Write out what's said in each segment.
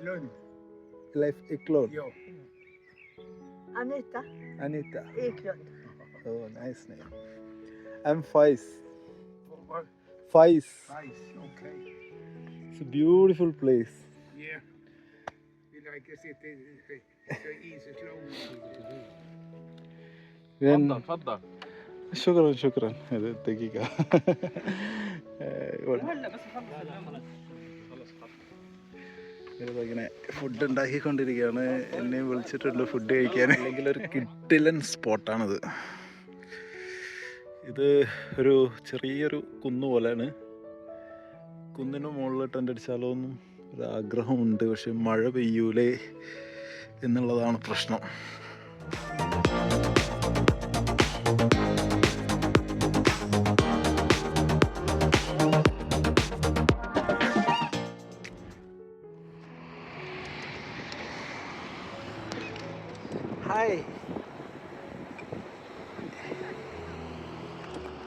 Eklund. Leif Eklund. Ja. Anita Anita. Eklund. Oh, nice name. I'm Faiz. What? Faiz. Nice. Okay. It's a beautiful place. Yeah. You like to sit so easy slowly. Then تفضل شكرا هذا دقيقة. هلا بس نخلص ഇങ്ങനെ food ഉണ്ടാക്കിക്കൊണ്ടിരിക്കുകയാണ്. എന്നെ വിളിച്ചിട്ടുണ്ട് food കഴിക്കാൻ. അല്ലെങ്കിൽ ഒരു കിഡിലൻ സ്പോട്ടാണിത്. ഇത് ഒരു ചെറിയൊരു കുന്ന് പോലെയാണ്. കുന്നിന് മുകളിൽ ടെൻ്റ് അടിച്ചാലോ എന്നും ഒരു ആഗ്രഹമുണ്ട്. പക്ഷെ മഴ പെയ്യൂലേ എന്നുള്ളതാണ് പ്രശ്നം. Hi.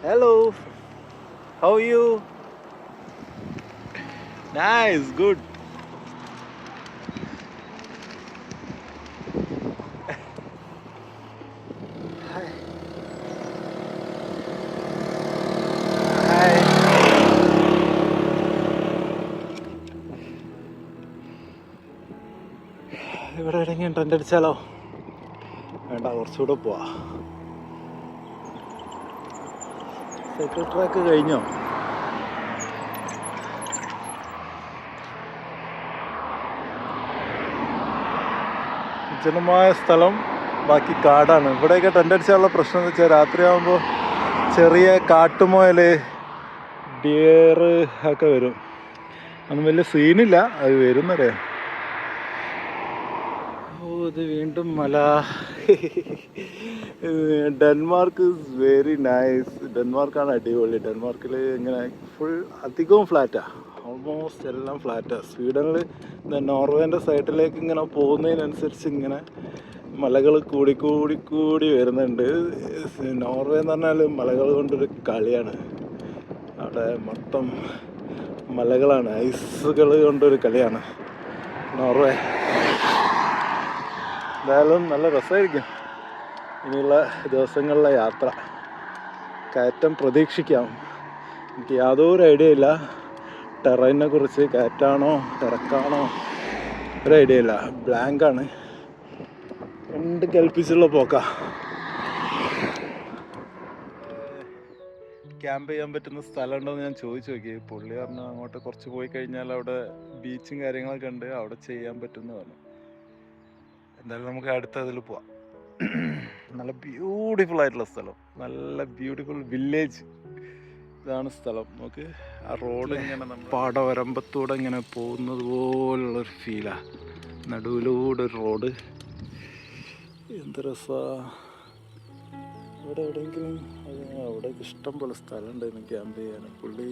Hello. How are you? Nice, good. Hi. Hi. ഇവിടെ എവിടെയെങ്കിലും ടെൻ്റ് അടിച്ചാലോ? വേണ്ട, കുറച്ചുകൂടെ പോവാ. സൈക്കിൾ ട്രാക്ക് കഴിഞ്ഞോ? വിജനമായ സ്ഥലം, ബാക്കി കാടാണ്. ഇവിടെയൊക്കെ ടെൻ്റ് അടിച്ചാലുള്ള പ്രശ്നം എന്ന് വെച്ചാൽ രാത്രിയാകുമ്പോൾ ചെറിയ കാട്ടുമുയൽ, ഡിയർ ഒക്കെ വരും. അതൊന്നും വലിയ സീനില്ല, അത് വരുന്നറിയാം. ഇത് വീണ്ടും മല. Denmark is very nice. ഡെൻമാർക്കാണ് അടിപൊളി. ഡെൻമാർക്കിൽ ഇങ്ങനെ ഫുൾ അധികവും ഫ്ലാറ്റാണ്. ഓൾമോസ്റ്റ് എല്ലാം ഫ്ലാറ്റാണ്. സ്വീഡനിൽ നോർവേൻ്റെ സൈഡിലേക്ക് ഇങ്ങനെ പോകുന്നതിനനുസരിച്ച് ഇങ്ങനെ മലകൾ കൂടി വരുന്നുണ്ട്. നോർവേ എന്ന് പറഞ്ഞാൽ മലകൾ കൊണ്ടൊരു കളിയാണ്. അവിടെ മൊത്തം മലകളാണ്, ഐസുകൾ കൊണ്ടൊരു കളിയാണ് നോർവേ. എന്തായാലും നല്ല രസമായിരിക്കും ഇനിയുള്ള ദിവസങ്ങളിലെ യാത്ര. കയറ്റം പ്രതീക്ഷിക്കാം. എനിക്ക് യാതൊരു ഐഡിയ ഇല്ല ടെറൈനെ കുറിച്ച്. കയറ്റാണോ ഇറക്കാണോ ഒരു ഐഡിയ ഇല്ല. ബ്ലാങ്കാണ്. രണ്ട് കൽപ്പിച്ചുള്ള പോക്കാ. ക്യാമ്പ് ചെയ്യാൻ പറ്റുന്ന സ്ഥലമുണ്ടോ എന്ന് ഞാൻ ചോദിച്ചു നോക്കി. പുള്ളി പറഞ്ഞു അങ്ങോട്ട് കുറച്ച് പോയി കഴിഞ്ഞാൽ അവിടെ ബീച്ചും കാര്യങ്ങളൊക്കെ ഉണ്ട്, അവിടെ ചെയ്യാൻ പറ്റുമെന്ന് പറഞ്ഞു. എന്തായാലും നമുക്ക് അടുത്തതിൽ പോവാം. നല്ല ബ്യൂട്ടിഫുൾ ആയിട്ടുള്ള സ്ഥലം, നല്ല ബ്യൂട്ടിഫുൾ വില്ലേജ്. ഇതാണ് സ്ഥലം. നമുക്ക് ആ റോഡ് ഇങ്ങനെ പാടവരമ്പത്തൂടെ ഇങ്ങനെ പോകുന്നത് പോലുള്ളൊരു ഫീലാണ്. നടുവിലൂടെ ഒരു റോഡ്. എന്ത് രസാ. ഇവിടെ എവിടെയെങ്കിലും അവിടെ ഇഷ്ടം പോലെ സ്ഥലം ഉണ്ടായിരുന്നു ക്യാമ്പ് ചെയ്യാൻ. പുള്ളി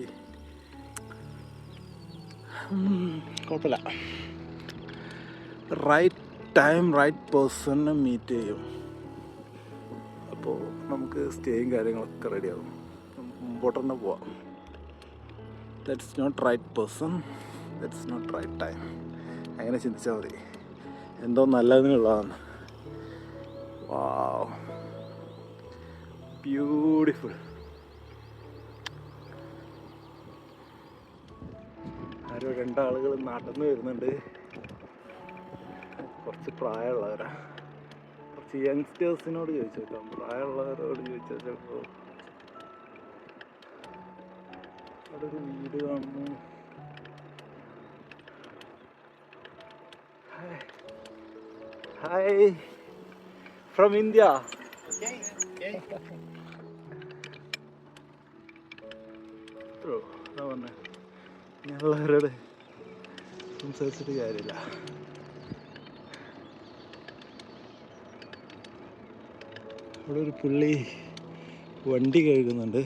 കുഴപ്പമില്ല. റൈറ്റ് ടൈം റൈറ്റ് പേഴ്സണിനെ മീറ്റ് ചെയ്യും. അപ്പോൾ നമുക്ക് സ്റ്റേയും കാര്യങ്ങളൊക്കെ റെഡിയാകും. നമുക്ക് മുമ്പോട്ട് തന്നെ പോവാം. That's not right person, that's not right time. അങ്ങനെ ചിന്തിച്ചാൽ മതി. എന്തോ നല്ലതിനുള്ളതാണ്. വാവ്, ബ്യൂട്ടിഫുൾ. ആരോ രണ്ടാളുകൾ നടന്നു വരുന്നുണ്ട്. കുറച്ച് പ്രായമുള്ളവരാ. കുറച്ച് യങ്സ്റ്റേഴ്സിനോട് ചോദിച്ചേക്കാം. പ്രായമുള്ളവരോട് ചോദിച്ചാൽ ചിലപ്പോൾ അവിടെ ഒരു വീട് കാണുന്നു. Hi, from India. പറഞ്ഞ ഞങ്ങളവരോട് സംസാരിച്ചിട്ട് കാര്യമില്ല. അവിടെ ഒരു പുള്ളി വണ്ടി കഴുകുന്നുണ്ട്.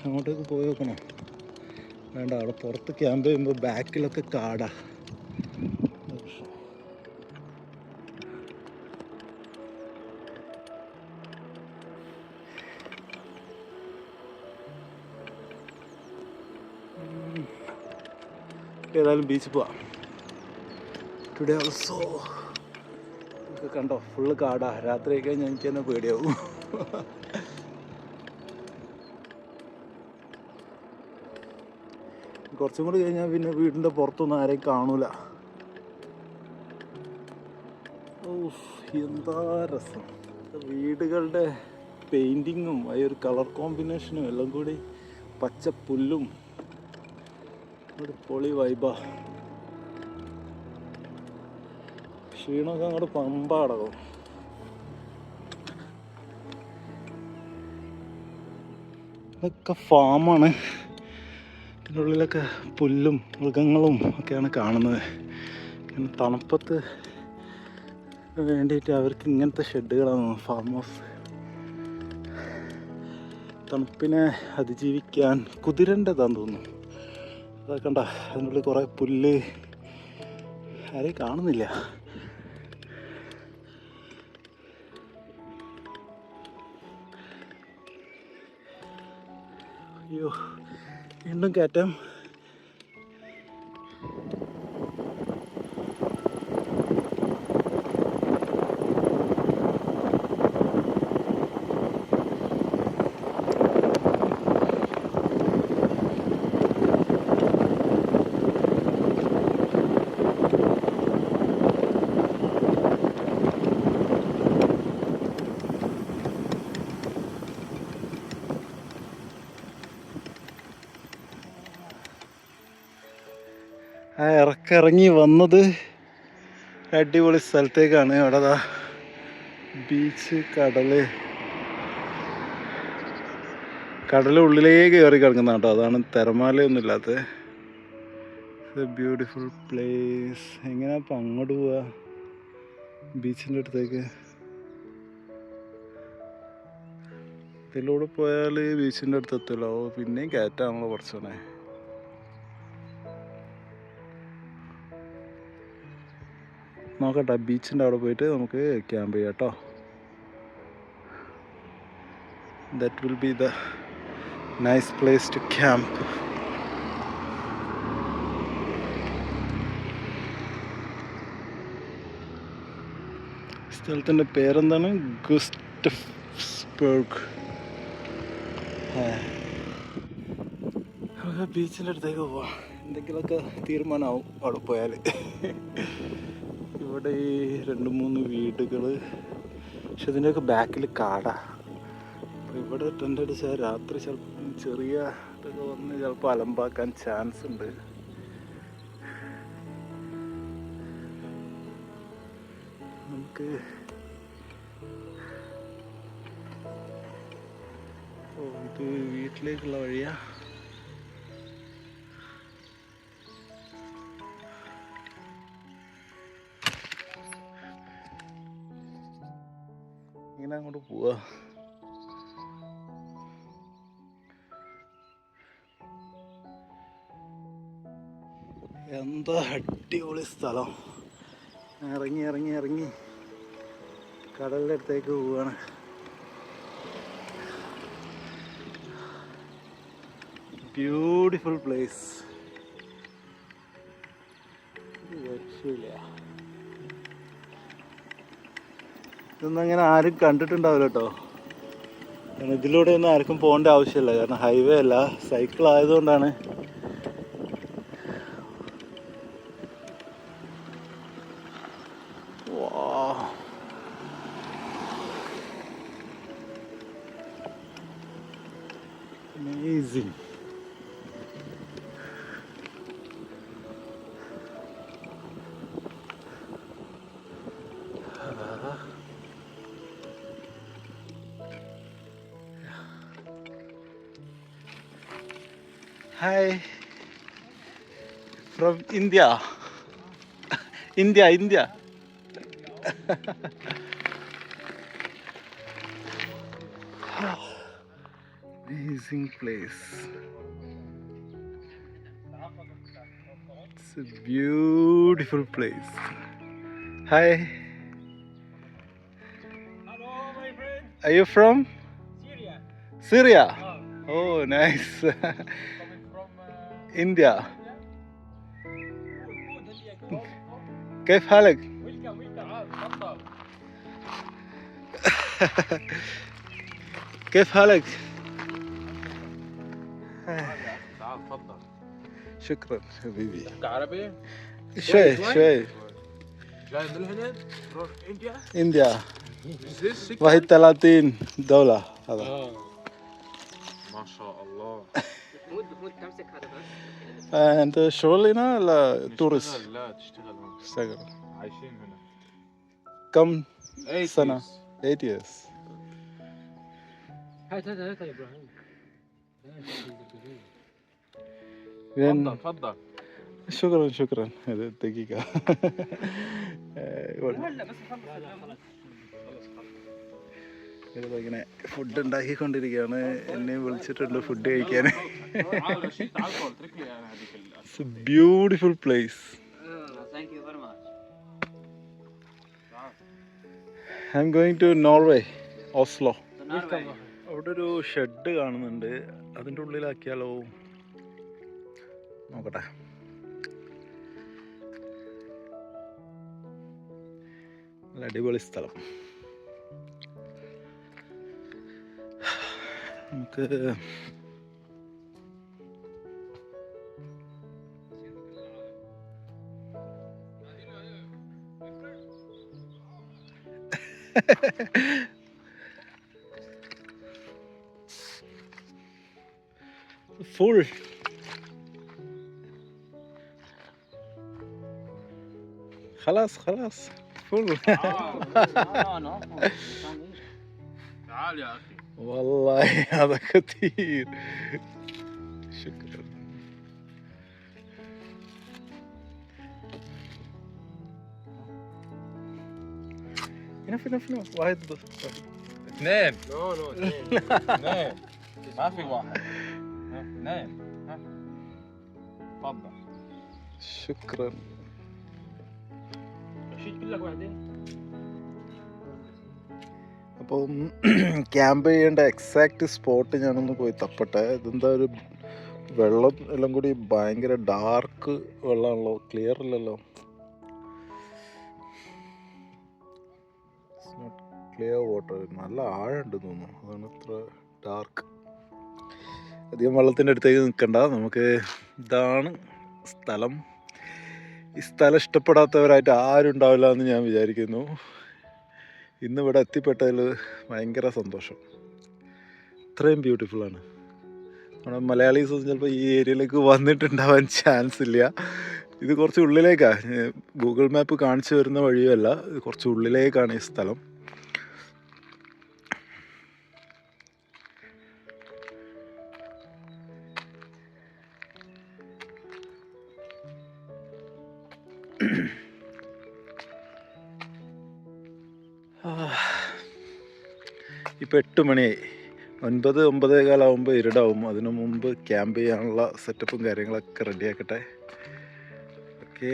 അങ്ങോട്ടേക്ക് പോയി നോക്കണോ? വേണ്ട, അവിടെ പുറത്ത് ക്യാമ്പ് ചെയ്യുമ്പോൾ ബാക്കിലൊക്കെ കാടാ. ഏതായാലും ബീച്ചിൽ പോവാം. ടുഡേ ഓൾസോ കണ്ടോ ഫുള്ള് കാടാ. രാത്രി ആയി കഴിഞ്ഞാൽ എനിക്ക് തന്നെ പേടിയാവും. കുറച്ചും കൂടി കഴിഞ്ഞാൽ പിന്നെ വീടിൻ്റെ പുറത്തൊന്നും ആരെയും കാണൂല. എന്താ രസം! വീടുകളുടെ പെയിൻറ്റിങ്ങും ആ ഒരു കളർ കോമ്പിനേഷനും എല്ലാം കൂടി, പച്ച പുല്ലും ഒരു പൊളി വൈബാ. ക്ഷീണമൊക്കെ അങ്ങോട്ട് പമ്പ അടക്കും. ഇതൊക്കെ ഫാമാണ്. ഇതിൻ്റെ ഉള്ളിലൊക്കെ പുല്ലും മൃഗങ്ങളും ഒക്കെയാണ് കാണുന്നത്. ഇങ്ങനെ തണുപ്പത്ത് വേണ്ടിയിട്ട് അവർക്ക് ഇങ്ങനത്തെ ഷെഡുകളാണ്, ഫാം ഹൗസ്. തണുപ്പിനെ അതിജീവിക്കാൻ കുതിരൻ്റെതാന്ന് തോന്നുന്നു. അതൊക്കെ കണ്ട, അതിനുള്ളിൽ കുറേ പുല്ല്, ആരെയും കാണുന്നില്ല. അയ്യോ, വീണ്ടും കയറ്റം. ആ ഇറങ്ങി വന്നത് അടിപൊളി സ്ഥലത്തേക്കാണ്. അവിടെ ബീച്ച്, കടല് ഉള്ളിലേക്ക് കയറി കിടക്കുന്ന കേട്ടോ. അതാണ് തിരമാലയൊന്നും ഇല്ലാത്തത്. Beautiful place. എങ്ങനെയാ ഇപ്പം അങ്ങോട്ട് പോവാ ബീച്ചിൻ്റെ അടുത്തേക്ക്? ഇതിലൂടെ പോയാൽ ബീച്ചിൻ്റെ അടുത്ത് എത്തില്ല. ഓ, പിന്നെയും കയറ്റാണല്ലോ കുറച്ചോനെ. നോക്കട്ടെ, ബീച്ചിൻ്റെ അവിടെ പോയിട്ട് നമുക്ക് ക്യാമ്പ് ചെയ്യാം കേട്ടോ. That will be the nice place to camp. സ്ഥലത്തിൻ്റെ പേരെന്താണ്? ഗുസ്റ്റഫ്സ്ബർഗ്. നമുക്ക് ബീച്ചിൻ്റെ അടുത്തേക്ക് പോവാം. എന്തെങ്കിലുമൊക്കെ തീരുമാനമാവും അവിടെ പോയാൽ. ഇവിടെ ഈ 2-3 വീടുകൾ, പക്ഷെ ഇതിൻ്റെയൊക്കെ ബാക്കിൽ കാടാ. അപ്പോൾ ഇവിടെ ടെൻ്റ് അടിച്ചാൽ രാത്രി ചിലപ്പോൾ ചെറിയ ഇതൊക്കെ വന്ന് ചിലപ്പോൾ അലമ്പാക്കാൻ ചാൻസ് ഉണ്ട്. നമുക്ക് ഇത് വീട്ടിലേക്കുള്ള വഴിയാ. ഇങ്ങനെ അങ്ങോട്ട് പോവാ. എന്താ അടിപൊളി സ്ഥലം. ഇറങ്ങി കടലിൻ്റെ അടുത്തേക്ക് പോവാണ്. Beautiful place. രക്ഷയില്ല. ഇതൊന്നും അങ്ങനെ ആരും കണ്ടിട്ടുണ്ടാവില്ല കേട്ടോ. കാരണം ഇതിലൂടെ ഒന്നും ആർക്കും പോകേണ്ട ആവശ്യമില്ല. കാരണം ഹൈവേ അല്ല, സൈക്കിൾ ആയതുകൊണ്ടാണ്. Amazing. Hi, from India. India. Amazing place. It's a beautiful place. Hi. Hello, my friend. Are you from Syria. Syria? Oh, Oh, nice. coming from India. Good. Go. كيف حالك؟ ويلكم ويلكم تفضل. كيف حالك؟ تعال تفضل. شكرا حبيبي. تحكي عربي؟ شوي شوي. شوي. جاي من الهند؟ روح انديا؟ إنديا Is this sick? 31 دولة هذا. ما شاء الله. محمود تمسك هذا بس. أنت شغل هنا ولا تورست؟ نشتغل، لا تشتغل هون. اشتغل. عايشين هنا. كم 8 سنة؟ years. 8 years. هات هات هات يا ابراهيم. تفضل تفضل. شكرا شكرا. دقيقة. هلا بس خلص. لا خلاص. ഇങ്ങനെ food ഉണ്ടാക്കിക്കൊണ്ടിരിക്കുകയാണ്. എന്നെ വിളിച്ചിട്ടുണ്ട് food കഴിക്കാൻ. تعال رشيد تعال قول اترك لي انا هذيك It's a beautiful place. Thank you very much. I'm going to Norway, Oslo. Norway. അവിടെ ഒരു shed കാണുന്നുണ്ട്. അതിൻ്റെ ഉള്ളിലാക്കിയാലോ? നോക്കട്ടെ. നല്ല അടിപൊളി സ്ഥലം. നമുക്ക് full. خلاص خلاص full. No. تعال يا اخي. والله هذا كثير. شكرا. enough واحد بس. اثنين. نو اثنين. ما في واحد. اثنين. ها. تفضل. شكرا. رشيد كلك واحدين. അപ്പം ക്യാമ്പ് ചെയ്യേണ്ട എക്സാക്റ്റ് സ്പോട്ട് ഞാനൊന്ന് പോയി തപ്പട്ടെ. ഇതെന്താ ഒരു വെള്ളം എല്ലാം കൂടി ഭയങ്കര ഡാർക്ക് വെള്ളമാണല്ലോ, ക്ലിയർ അല്ലല്ലോ. ക്ലിയർ വാട്ടർ, നല്ല ആഴമുണ്ട് തോന്നുന്നു, അതാണ് ഇത്ര ഡാർക്ക്. അധികം വെള്ളത്തിൻ്റെ അടുത്തേക്ക് നിൽക്കണ്ട, നമുക്ക് ഇതാണ് സ്ഥലം. ഈ സ്ഥലം ഇഷ്ടപ്പെടാത്തവരായിട്ട് ആരും ഉണ്ടാവില്ല എന്ന് ഞാൻ വിചാരിക്കുന്നു. ഇന്ന് ഇവിടെ എത്തിപ്പെട്ടതിൽ ഭയങ്കര സന്തോഷം. ഇത്രയും ബ്യൂട്ടിഫുള്ളാണ്. നമ്മുടെ മലയാളീസ് ചിലപ്പോൾ ഈ ഏരിയയിലേക്ക് വന്നിട്ടുണ്ടാവാൻ ചാൻസ് ഇല്ല. ഇത് കുറച്ച് ഉള്ളിലേക്കാണ്, ഗൂഗിൾ മാപ്പ് കാണിച്ചു വരുന്ന വഴിയല്ല, ഇത് കുറച്ച് ഉള്ളിലേക്കാണ് ഈ സ്ഥലം. ഇപ്പം 8 മണിയായി. 9-9:15 ഇരുടാവും. അതിനു മുമ്പ് ക്യാമ്പ് ചെയ്യാനുള്ള സെറ്റപ്പും കാര്യങ്ങളൊക്കെ റെഡിയാക്കട്ടെ. ഓക്കെ,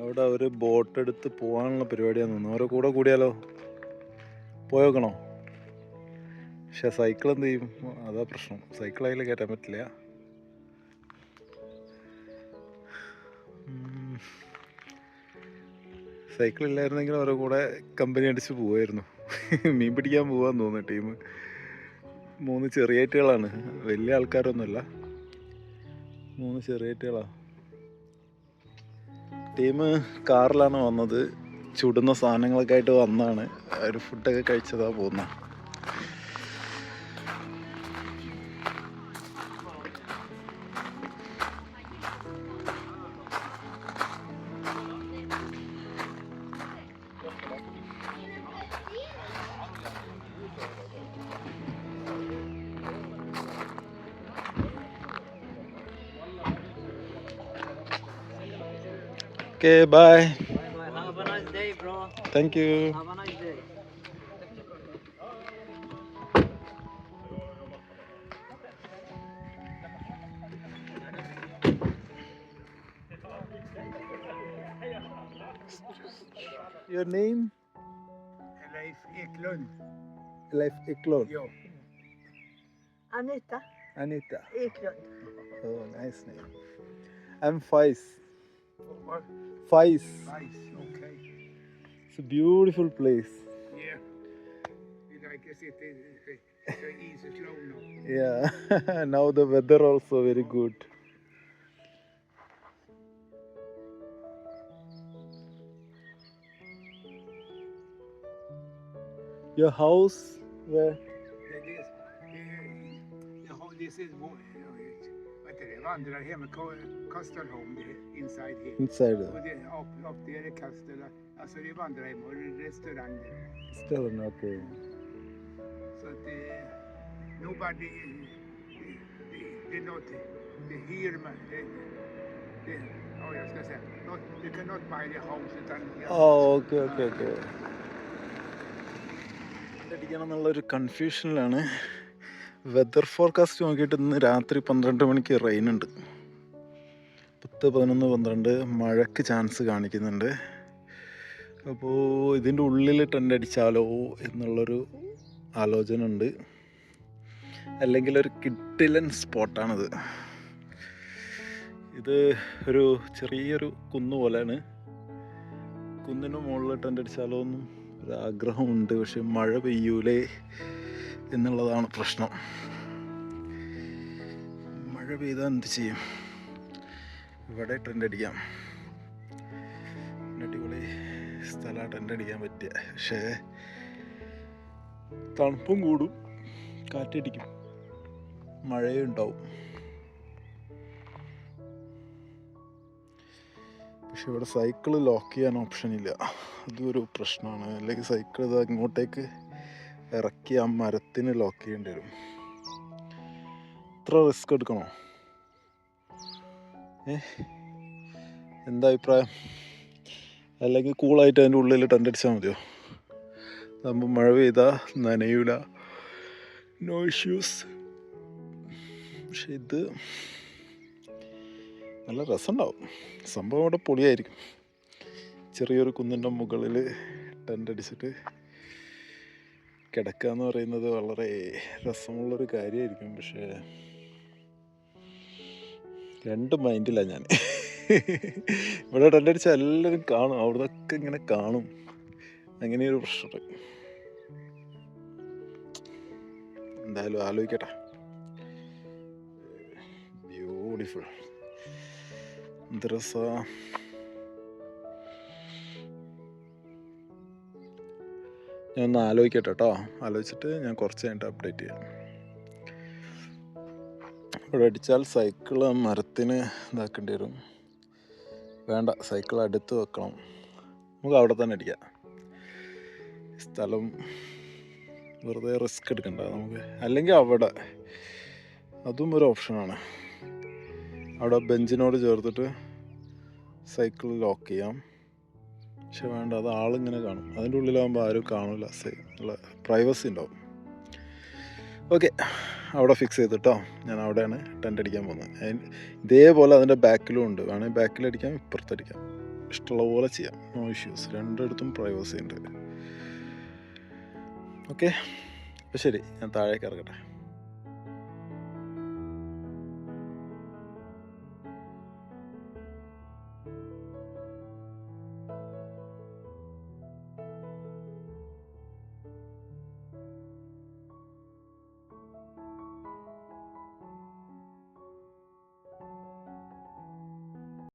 അവിടെ ഒരു ബോട്ട് എടുത്ത് പോകാനുള്ള പരിപാടിയാണ് തോന്നുന്നു. അവരെ കൂടെ കൂടിയാലോ? പോയോക്കണോ? പക്ഷെ സൈക്കിൾ എന്ത് ചെയ്യും? അതാ പ്രശ്നം, സൈക്കിൾ അതിൽ കയറ്റാൻ പറ്റില്ല. സൈക്കിൾ ഇല്ലായിരുന്നെങ്കിൽ അവരുടെ കൂടെ കമ്പനി അടിച്ച് പോവായിരുന്നു. മീൻ പിടിക്കാൻ പോകാൻ തോന്നുന്നു ടീം. 3 ചെറിയേറ്റുകളാണ്, വലിയ ആൾക്കാരൊന്നുമല്ല, 3 ചെറിയേറ്റുകളാണ്. ടീം കാറിലാണ് വന്നത്, ചുടുന്ന സാധനങ്ങളൊക്കെ ആയിട്ട് വന്നാണ്. ഒരു ഫുഡൊക്കെ കഴിച്ചതാ പോകുന്നത്. Okay, bye. Bye. Have a nice day, bro. Thank you. Have a nice day. Your name? Leif Eklund. Leif Eklund. Ja. Anita Anita. Eklund. Oh, nice name. I'm Faiz. What? Faiz. Nice. Okay. It's a beautiful place. Yeah. Like I said, it's easy slow now. Yeah. Now the weather also very good. Your house where? This is what det vandrar hem Castle Home inside here. Inside. Och det upp där är Castle, alltså det vandrar hem och restaurang där. Still okay. Så att nobody det är not det hyr man det ja jag ska säga not you cannot buy the house utan Oh, okay. അടിക്കണം എന്നുള്ളൊരു കൺഫ്യൂഷനിലാണ്. Weather forecast നോക്കിയിട്ട് ഇന്ന് രാത്രി 12 മണിക്ക് rain ഉണ്ട്. 10, 11, 12 മഴയ്ക്ക് chance കാണിക്കുന്നുണ്ട്. അപ്പോൾ ഇതിൻ്റെ ഉള്ളിൽ ടെൻ്റ് അടിച്ചാലോ എന്നുള്ളൊരു ആലോചന ഉണ്ട്. അല്ലെങ്കിൽ ഒരു കിഡിലൻ സ്പോട്ടാണിത്. ഇത് ഒരു ചെറിയൊരു കുന്ന് പോലെയാണ്. കുന്നിന് മുകളിൽ ടെൻ്റ് അടിച്ചാലോ എന്നും ഒരാഗ്രഹമുണ്ട്. പക്ഷെ മഴ പെയ്യൂലേ എന്നുള്ളതാണ് പ്രശ്നം. മഴ പെയ്താൽ എന്ത് ചെയ്യും? ഇവിടെ ടെൻ്റ് അടിക്കാം. അടിപൊളി സ്ഥലമാണ് ടെൻ്റ് അടിക്കാൻ പറ്റിയ. പക്ഷേ തണുപ്പും കൂടും, കാറ്റടിക്കും, മഴയും ഉണ്ടാവും. പക്ഷെ ഇവിടെ സൈക്കിള് ലോക്ക് ചെയ്യാൻ ഓപ്ഷൻ ഇല്ല. അതും ഒരു പ്രശ്നമാണ്. അല്ലെങ്കിൽ സൈക്കിൾ ഇത് ഇങ്ങോട്ടേക്ക് ഇറക്കി ആ മരത്തിന് ലോക്ക് ചെയ്യേണ്ടി വരും. ഇത്ര റിസ്ക് എടുക്കണോ? എന്താ അഭിപ്രായം? അല്ലെങ്കിൽ കൂളായിട്ട് അതിൻ്റെ ഉള്ളിൽ ടെൻ്റ് അടിച്ചാൽ മതിയോ? നമ്മൾ മഴ പെയ്താൽ നനയൂല, നോ ഇഷ്യൂസ്. പക്ഷെ ഇത് നല്ല രസമുണ്ടാവും. സംഭവം ഇവിടെ പൊളിയായിരിക്കും. ചെറിയൊരു കുന്നിൻ്റെ മുകളിൽ ടെൻ്റ് അടിച്ചിട്ട് കിടക്കുക എന്ന് പറയുന്നത് വളരെ രസമുള്ളൊരു കാര്യമായിരിക്കും. പക്ഷേ 2 മൈൻഡിലാണ് ഞാൻ. ഇവിടെ ടെൻ്റ് അടിച്ചാൽ എല്ലാവരും കാണും, അവിടുന്നൊക്കെ ഇങ്ങനെ കാണും. അങ്ങനെയൊരു പ്രശ്നം. എന്തായാലും ആലോചിക്കട്ടെ. ബ്യൂട്ടിഫുൾ. എന്ത് രസാ. ഞാൻ ഒന്ന് ആലോചിക്കട്ടെ കേട്ടോ. ആലോചിച്ചിട്ട് ഞാൻ കുറച്ച് കഴിഞ്ഞിട്ട് അപ്ഡേറ്റ് ചെയ്യാം. ഇവിടെ അടിച്ചാൽ സൈക്കിള് മരത്തിന് ഇതാക്കേണ്ടി വരും. വേണ്ട, സൈക്കിൾ അടുത്ത് വെക്കണം. നമുക്ക് അവിടെ തന്നെ അടിക്കാം. സ്ഥലം വെറുതെ റിസ്ക് എടുക്കണ്ട നമുക്ക്. അല്ലെങ്കിൽ അവിടെ, അതും ഒരു ഓപ്ഷനാണ്. അവിടെ ബെഞ്ചിനോട് ചേർത്തിട്ട് സൈക്കിൾ ലോക്ക് ചെയ്യാം. പക്ഷെ വേണ്ട, അത് ആളിങ്ങനെ കാണും. അതിൻ്റെ ഉള്ളിലാകുമ്പോൾ ആരും കാണില്ല, ഉള്ള പ്രൈവസി ഉണ്ടാവും. ഓക്കെ, അവിടെ ഫിക്സ് ചെയ്തിട്ടോ. ഞാൻ അവിടെയാണ് ടെൻ്റ് അടിക്കാൻ പോകുന്നത്. ഇതേപോലെ അതിൻ്റെ ബാക്കിലും ഉണ്ട്. വേണമെങ്കിൽ ബാക്കിലടിക്കാം, ഇപ്പുറത്തടിക്കാം, ഇഷ്ടമുള്ള പോലെ ചെയ്യാം. No issues. രണ്ടിടത്തും പ്രൈവസി ഉണ്ട്. ഓക്കെ, അപ്പോൾ ശരി, ഞാൻ താഴേക്ക് ഇറങ്ങട്ടെ.